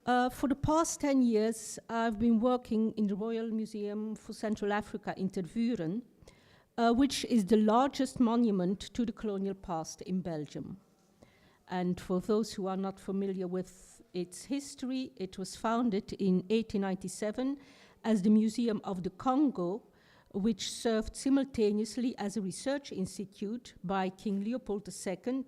For the past 10 years, I've been working in the Royal Museum for Central Africa in Ter Vuren, which is the largest monument to the colonial past in Belgium. And for those who are not familiar with its history, it was founded in 1897 as the Museum of the Congo, which served simultaneously as a research institute by King Leopold II,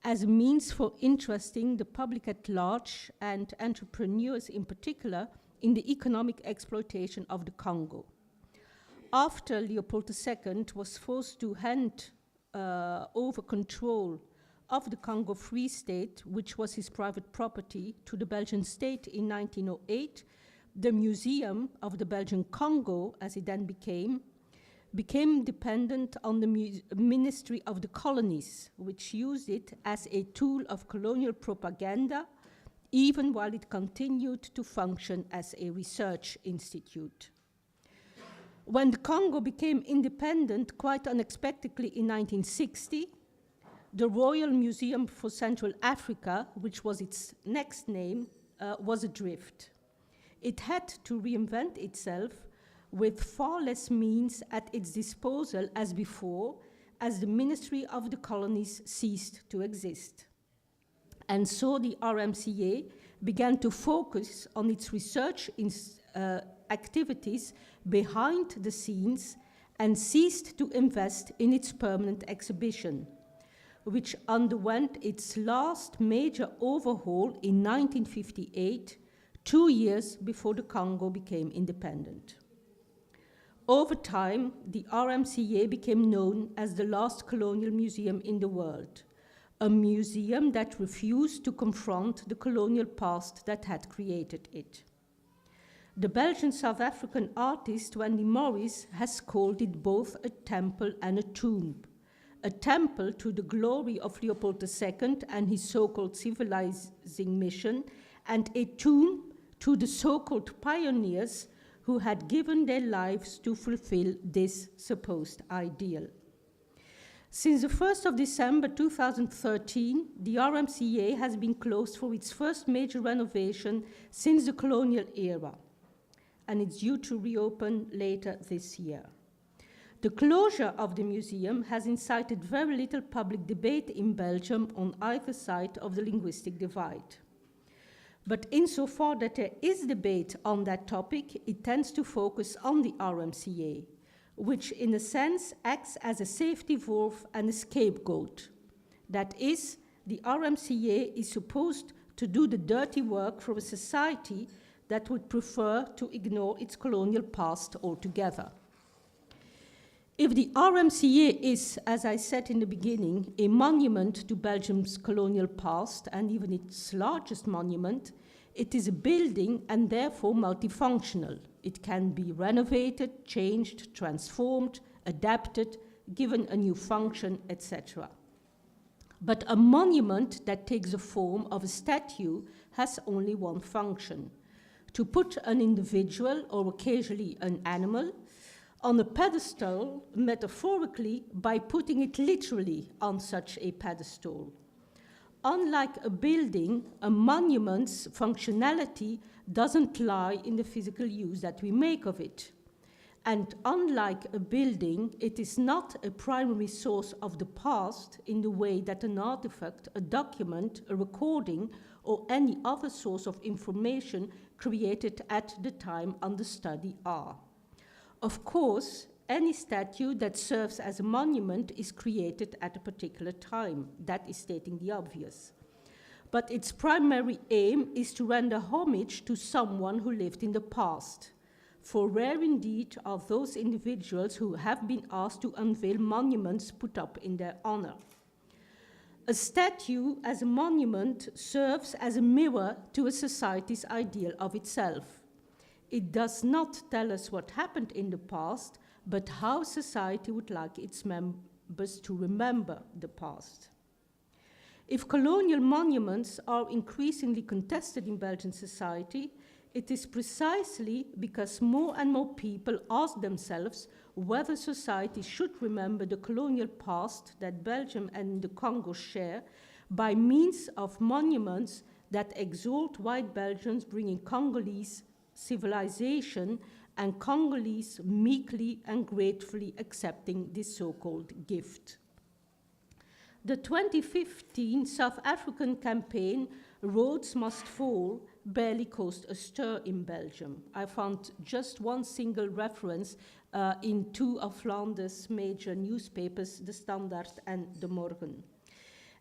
as a means for interesting the public at large and entrepreneurs in particular in the economic exploitation of the Congo. After Leopold II was forced to hand over control of the Congo Free State, which was his private property, to the Belgian state in 1908, the Museum of the Belgian Congo, as it then became dependent on the Ministry of the Colonies, which used it as a tool of colonial propaganda, even while it continued to function as a research institute. When the Congo became independent, quite unexpectedly in 1960, the Royal Museum for Central Africa, which was its next name, was adrift. It had to reinvent itself with far less means at its disposal as before, as the Ministry of the Colonies ceased to exist. And so the RMCA began to focus on its research activities behind the scenes and ceased to invest in its permanent exhibition, which underwent its last major overhaul in 1958, 2 years before the Congo became independent. Over time, the RMCA became known as the last colonial museum in the world, a museum that refused to confront the colonial past that had created it. The Belgian-South African artist Wendy Morris has called it both a temple and a tomb. A temple to the glory of Leopold II and his so-called civilizing mission, and a tomb to the so-called pioneers who had given their lives to fulfill this supposed ideal. Since the 1st of December 2013, the RMCA has been closed for its first major renovation since the colonial era, and it's due to reopen later this year. The closure of the museum has incited very little public debate in Belgium on either side of the linguistic divide. But insofar that there is debate on that topic, it tends to focus on the RMCA, which in a sense acts as a safety valve and a scapegoat. That is, the RMCA is supposed to do the dirty work for a society that would prefer to ignore its colonial past altogether. If the RMCA is, as I said in the beginning, a monument to Belgium's colonial past and even its largest monument, it is a building and therefore multifunctional. It can be renovated, changed, transformed, adapted, given a new function, etc. But a monument that takes the form of a statue has only one function: to put an individual, or occasionally an animal, on a pedestal, metaphorically, by putting it literally on such a pedestal. Unlike a building, a monument's functionality doesn't lie in the physical use that we make of it. And unlike a building, it is not a primary source of the past in the way that an artifact, a document, a recording, or any other source of information created at the time under study are. Of course, any statue that serves as a monument is created at a particular time. That is stating the obvious. But its primary aim is to render homage to someone who lived in the past. For rare indeed are those individuals who have been asked to unveil monuments put up in their honor. A statue as a monument serves as a mirror to a society's ideal of itself. It does not tell us what happened in the past, but how society would like its members to remember the past. If colonial monuments are increasingly contested in Belgian society, it is precisely because more and more people ask themselves whether society should remember the colonial past that Belgium and the Congo share by means of monuments that exalt white Belgians bringing Congolese civilization and Congolese meekly and gratefully accepting this so-called gift. The 2015 South African campaign, Rhodes Must Fall, barely caused a stir in Belgium. I found just one single reference in two of Flanders' major newspapers, The Standard and De Morgen.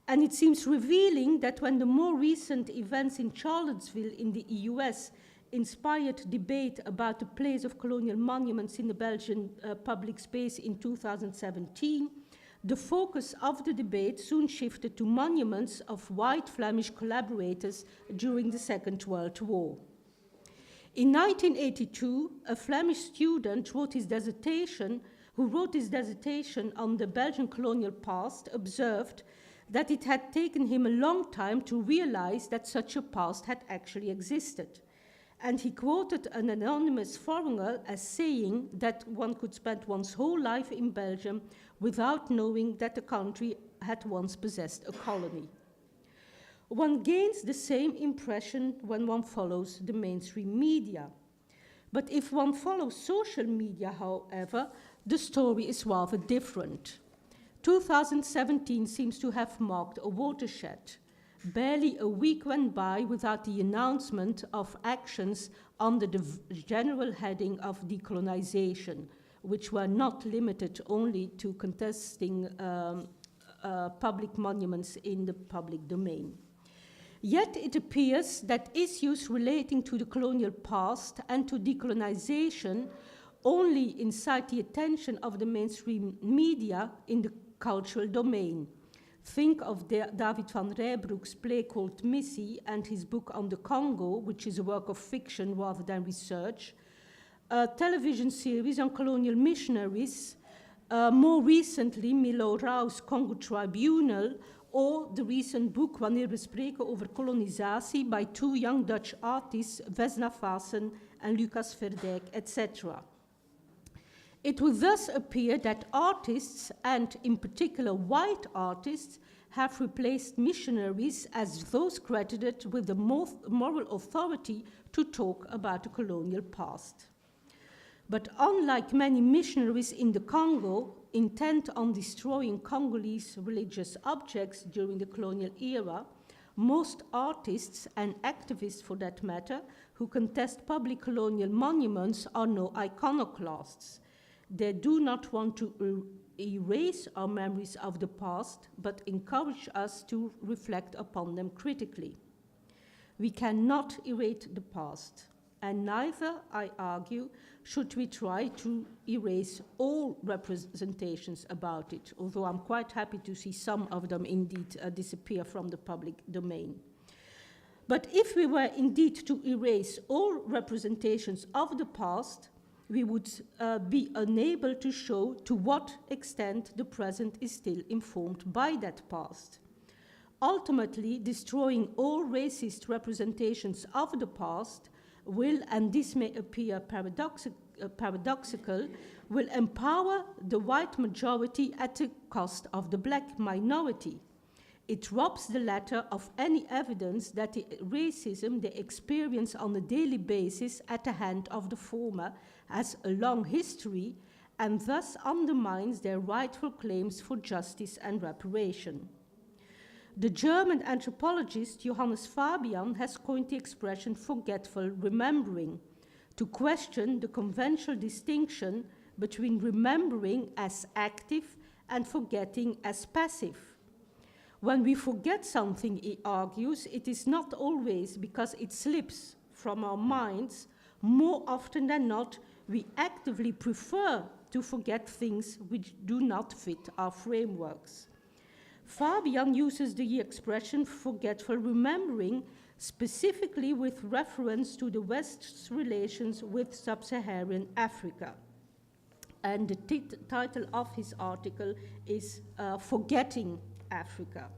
And it seems revealing that when the more recent events in Charlottesville in the US inspired debate about the place of colonial monuments in the Belgian public space in 2017, the focus of the debate soon shifted to monuments of white Flemish collaborators during the Second World War. In 1982, a Flemish student who wrote his dissertation on the Belgian colonial past, observed that it had taken him a long time to realize that such a past had actually existed. And he quoted an anonymous foreigner as saying that one could spend one's whole life in Belgium without knowing that the country had once possessed a colony. One gains the same impression when one follows the mainstream media. But if one follows social media, however, the story is rather different. 2017 seems to have marked a watershed. Barely a week went by without the announcement of actions under the general heading of decolonization, which were not limited only to contesting public monuments in the public domain. Yet it appears that issues relating to the colonial past and to decolonization only incite the attention of the mainstream media in the cultural domain. Think of David van Rijbroek's play called Missie and his book on the Congo, which is a work of fiction rather than research, a television series on colonial missionaries, more recently Milo Rau's Congo Tribunal, or the recent book Wanneer we spreken over kolonisatie by two young Dutch artists, Vesna Vassen and Lucas Verdijk, etc. It would thus appear that artists, and in particular white artists, have replaced missionaries as those credited with the moral authority to talk about the colonial past. But unlike many missionaries in the Congo, intent on destroying Congolese religious objects during the colonial era, most artists and activists for that matter who contest public colonial monuments are no iconoclasts. They do not want to erase our memories of the past, but encourage us to reflect upon them critically. We cannot erase the past, and neither, I argue, should we try to erase all representations about it, although I'm quite happy to see some of them indeed disappear from the public domain. But if we were indeed to erase all representations of the past, we would be unable to show to what extent the present is still informed by that past. Ultimately, destroying all racist representations of the past will, and this may appear paradoxical, will empower the white majority at the cost of the black minority. It robs the latter of any evidence that the racism they experience on a daily basis at the hand of the former has a long history, and thus undermines their rightful claims for justice and reparation. The German anthropologist Johannes Fabian has coined the expression forgetful remembering, to question the conventional distinction between remembering as active and forgetting as passive. When we forget something, he argues, it is not always because it slips from our minds. More often than not, we actively prefer to forget things which do not fit our frameworks. Fabian uses the expression forgetful remembering specifically with reference to the West's relations with sub-Saharan Africa. And the title of his article is Forgetting Africa.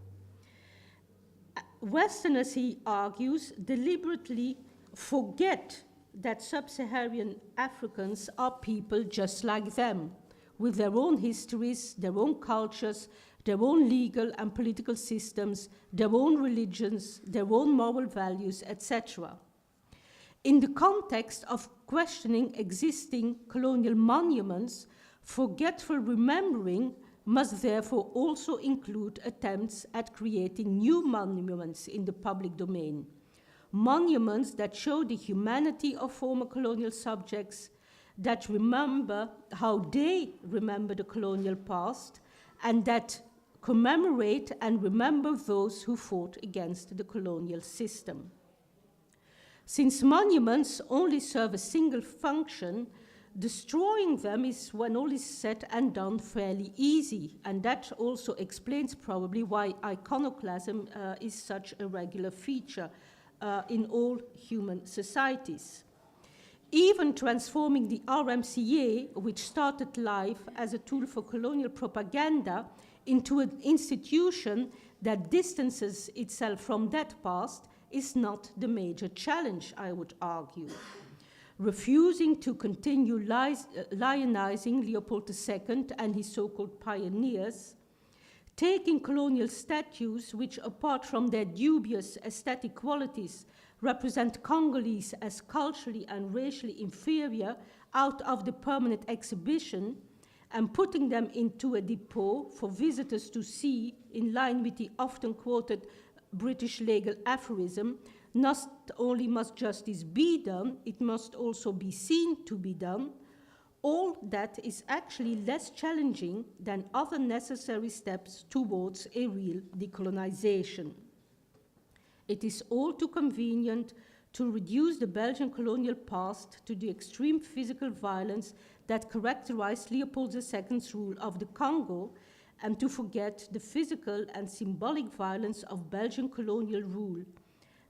Westerners, he argues, deliberately forget that sub-Saharan Africans are people just like them, with their own histories, their own cultures, their own legal and political systems, their own religions, their own moral values, etc. In the context of questioning existing colonial monuments, forgetful remembering must therefore also include attempts at creating new monuments in the public domain. Monuments that show the humanity of former colonial subjects, that remember how they remember the colonial past, and that commemorate and remember those who fought against the colonial system. Since monuments only serve a single function, destroying them is, when all is said and done, fairly easy, and that also explains probably why iconoclasm is such a regular feature in all human societies. Even transforming the RMCA, which started life as a tool for colonial propaganda, into an institution that distances itself from that past is not the major challenge, I would argue. Refusing to continue lionizing Leopold II and his so-called pioneers, taking colonial statues which, apart from their dubious aesthetic qualities, represent Congolese as culturally and racially inferior out of the permanent exhibition, and putting them into a depot for visitors to see, in line with the often quoted British legal aphorism, not only must justice be done, it must also be seen to be done. All that is actually less challenging than other necessary steps towards a real decolonization. It is all too convenient to reduce the Belgian colonial past to the extreme physical violence that characterized Leopold II's rule of the Congo, and to forget the physical and symbolic violence of Belgian colonial rule,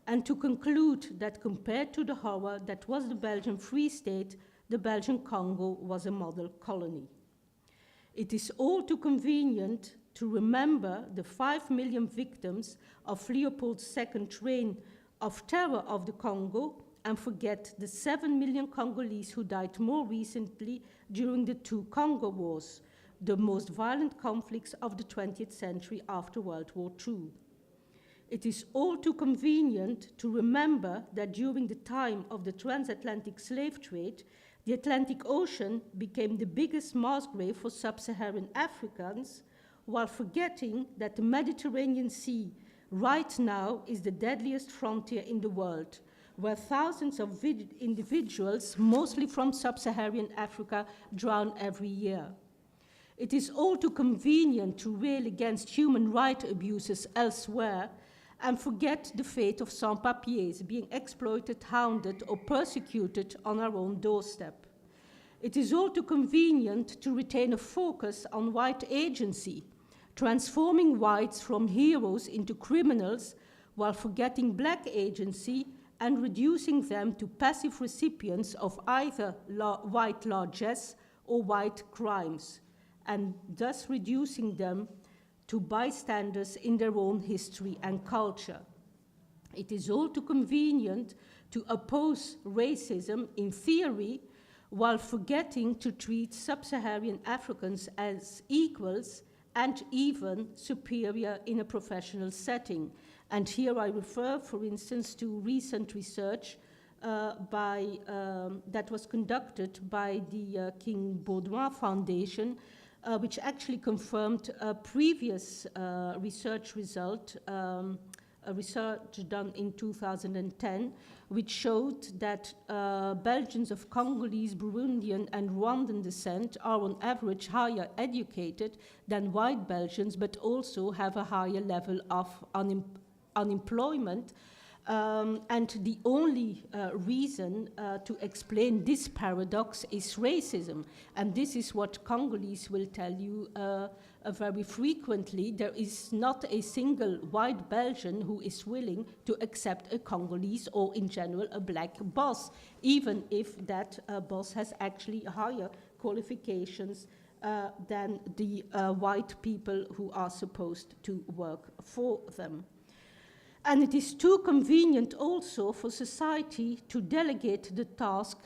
and to conclude that compared to the horror that was the Belgian Free State, the Belgian Congo was a model colony. It is all too convenient to remember the 5 million victims of Leopold II's reign of terror of the Congo, and forget the 7 million Congolese who died more recently during the 2 Congo Wars, the most violent conflicts of the 20th century after World War II. It is all too convenient to remember that during the time of the transatlantic slave trade, the Atlantic Ocean became the biggest mass grave for sub-Saharan Africans, while forgetting that the Mediterranean Sea right now is the deadliest frontier in the world, where thousands of individuals, mostly from sub-Saharan Africa, drown every year. It is all too convenient to rail against human rights abuses elsewhere and forget the fate of sans-papiers being exploited, hounded, or persecuted on our own doorstep. It is all too convenient to retain a focus on white agency, transforming whites from heroes into criminals while forgetting black agency and reducing them to passive recipients of either white largesse or white crimes, and thus reducing them to bystanders in their own history and culture. It is all too convenient to oppose racism in theory while forgetting to treat sub-Saharan Africans as equals and even superior in a professional setting. And here I refer, for instance, to recent research that was conducted by the King Baudouin Foundation, which actually confirmed a previous research result, a research done in 2010, which showed that Belgians of Congolese, Burundian, and Rwandan descent are on average higher educated than white Belgians, but also have a higher level of unemployment. And the only reason to explain this paradox is racism. And this is what Congolese will tell you very frequently. There is not a single white Belgian who is willing to accept a Congolese or in general a black boss, even if that boss has actually higher qualifications than the white people who are supposed to work for them. And it is too convenient also for society to delegate the task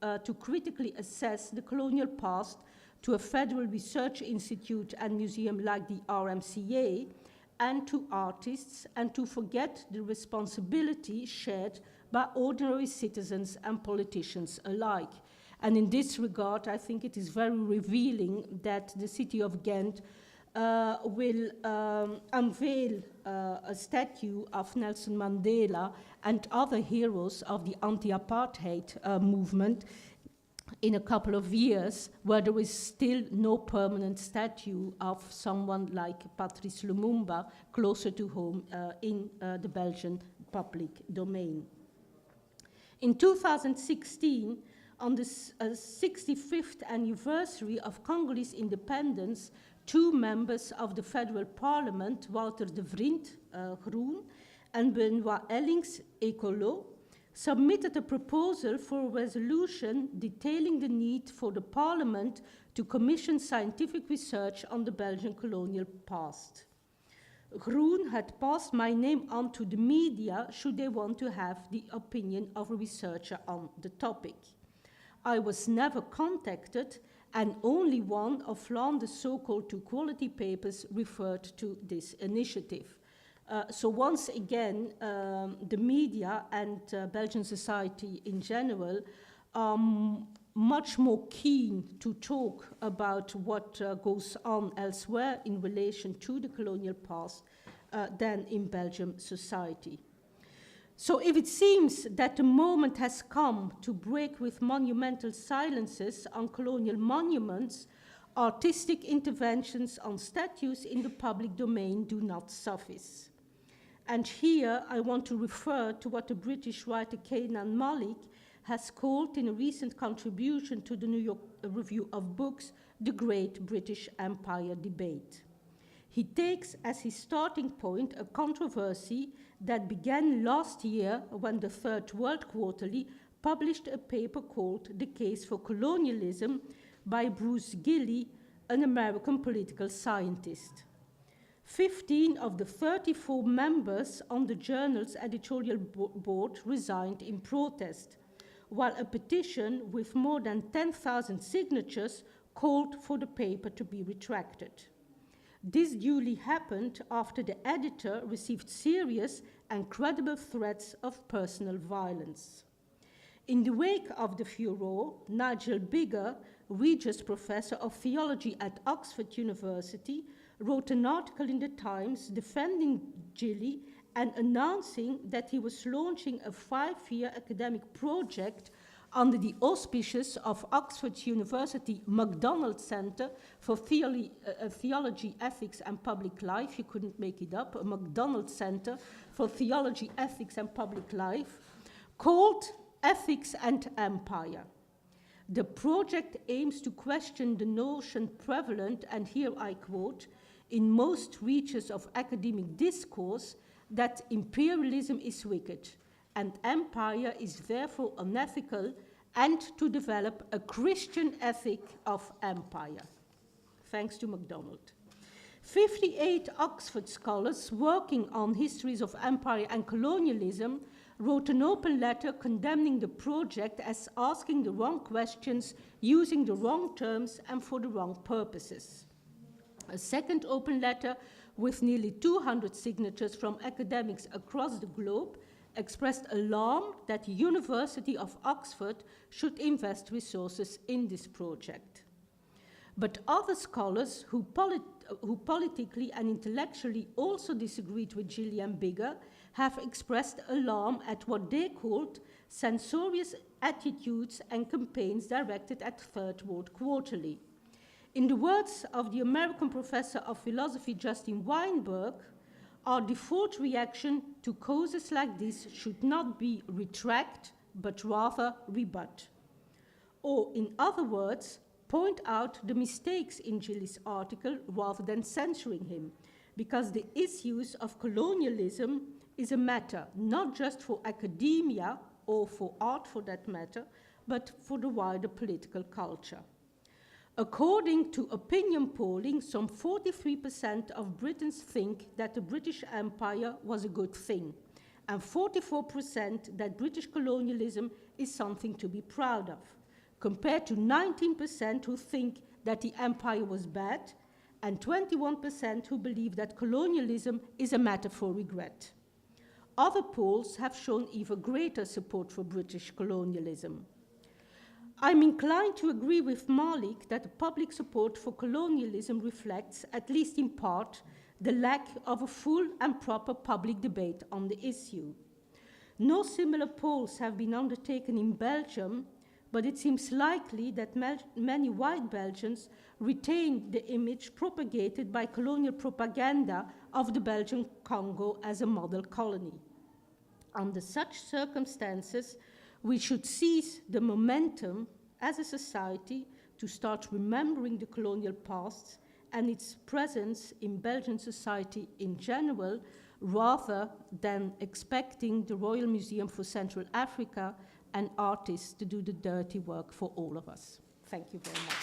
to critically assess the colonial past to a federal research institute and museum like the RMCA, and to artists, and to forget the responsibility shared by ordinary citizens and politicians alike. And in this regard, I think it is very revealing that the city of Ghent will unveil a statue of Nelson Mandela and other heroes of the anti-apartheid movement in a couple of years, where there is still no permanent statue of someone like Patrice Lumumba closer to home in the Belgian public domain. In 2016, on the 65th anniversary of Congolese independence, 2 members of the federal parliament, Wouter de Vriend, Groen, and Benoit Ellings, Écolo, submitted a proposal for a resolution detailing the need for the parliament to commission scientific research on the Belgian colonial past. Groen had passed my name on to the media should they want to have the opinion of a researcher on the topic. I was never contacted, and only one of Flanders' so-called 2 quality papers referred to this initiative. So once again, the media and Belgian society in general are much more keen to talk about what goes on elsewhere in relation to the colonial past than in Belgian society. So if it seems that the moment has come to break with monumental silences on colonial monuments, artistic interventions on statues in the public domain do not suffice. And here I want to refer to what the British writer Kenan Malik has called in a recent contribution to the New York Review of Books, the Great British Empire Debate. He takes as his starting point a controversy that began last year when the Third World Quarterly published a paper called The Case for Colonialism by Bruce Gilley, an American political scientist. 15 of the 34 members on the journal's editorial board resigned in protest, while a petition with more than 10,000 signatures called for the paper to be retracted. This duly happened after the editor received serious and credible threats of personal violence. In the wake of the furore, Nigel Biggar, Regius Professor of Theology at Oxford University, wrote an article in the Times defending Gilley and announcing that he was launching a 5-year academic project under the auspices of Oxford University MacDonald Centre for Theology, Ethics and Public Life. You couldn't make it up, a MacDonald Centre for Theology, Ethics and Public Life, called Ethics and Empire. The project aims to question the notion prevalent, and here I quote, in most reaches of academic discourse, that imperialism is wicked and empire is therefore unethical, and to develop a Christian ethic of empire. Thanks to MacDonald. 58 Oxford scholars working on histories of empire and colonialism wrote an open letter condemning the project as asking the wrong questions, using the wrong terms, and for the wrong purposes. A second open letter with nearly 200 signatures from academics across the globe expressed alarm that the University of Oxford should invest resources in this project. But other scholars who politically and intellectually also disagreed with Gilley and Biggar have expressed alarm at what they called censorious attitudes and campaigns directed at Third World Quarterly. In the words of the American professor of philosophy Justin Weinberg, our default reaction to causes like this should not be retract, but rather rebut. Or, in other words, point out the mistakes in Gilley's article rather than censoring him, because the issues of colonialism is a matter not just for academia or for art for that matter, but for the wider political culture. According to opinion polling, some 43% of Britons think that the British Empire was a good thing, and 44% that British colonialism is something to be proud of, compared to 19% who think that the empire was bad, and 21% who believe that colonialism is a matter for regret. Other polls have shown even greater support for British colonialism. I'm inclined to agree with Malik that the public support for colonialism reflects, at least in part, the lack of a full and proper public debate on the issue. No similar polls have been undertaken in Belgium, but it seems likely that many white Belgians retain the image propagated by colonial propaganda of the Belgian Congo as a model colony. Under such circumstances, we should seize the momentum as a society to start remembering the colonial past and its presence in Belgian society in general, rather than expecting the Royal Museum for Central Africa and artists to do the dirty work for all of us. Thank you very much.